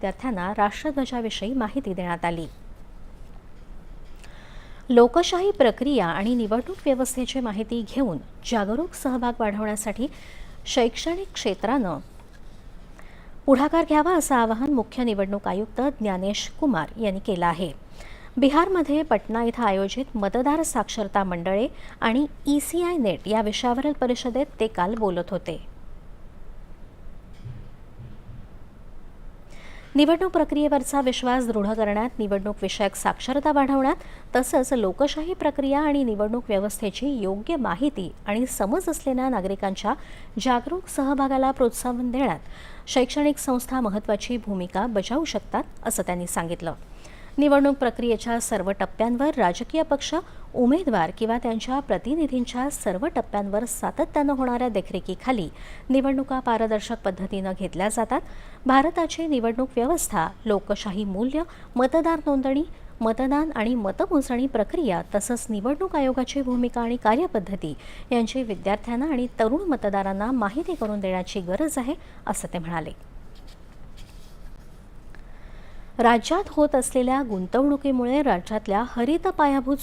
विद्यार्थ्यांना राष्ट्रध्वजाविषयी माहिती देण्यात आली। लोकशाही प्रक्रिया आणि निवडणूक व्यवस्थेची माहिती घेऊन जागरूक सहभाग वाढवण्यासाठी शैक्षणिक क्षेत्रानं पुढाकार घ्यावा असं आवाहन मुख्य निवडणूक आयुक्त ज्ञानेश कुमार यांनी केलं आहे। बिहारमध्ये पटना इथं आयोजित मतदार साक्षरता मंडळे आणि ECI नेट या विषयावरील परिषदेत ते काल बोलत होते। निवडणूक प्रक्रियेवरचा विश्वास दृढ करण्यात, निवडणूक विषयक साक्षरता वाढवण्यात, तसंच लोकशाही प्रक्रिया आणि निवडणूक व्यवस्थेची योग्य माहिती आणि समज असलेल्या नागरिकांच्या जागरूक सहभागाला प्रोत्साहन देण्यात शैक्षणिक संस्था महत्त्वाची भूमिका बजावू शकतात, असं त्यांनी सांगितलं। निवडणूक प्रक्रियेच्या सर्व टप्प्यांवर राजकीय पक्ष, उमेदवार किंवा त्यांच्या प्रतिनिधींच्या सर्व टप्प्यांवर सातत्यानं होणाऱ्या देखरेखीखाली निवडणुका पारदर्शक पद्धतीनं घेतल्या जातात। भारताची निवडणूक व्यवस्था, लोकशाही मूल्य, मतदार नोंदणी, मतदान आणि मतमोजणी प्रक्रिया तसंच निवडणूक आयोगाची भूमिका आणि कार्यपद्धती यांची विद्यार्थ्यांना आणि तरुण मतदारांना माहिती करून देण्याची गरज आहे, असं ते म्हणाले। राज्यात होत असलेल्या गुंतवणुकीमुळे राज्यातल्या हरित पायाभूत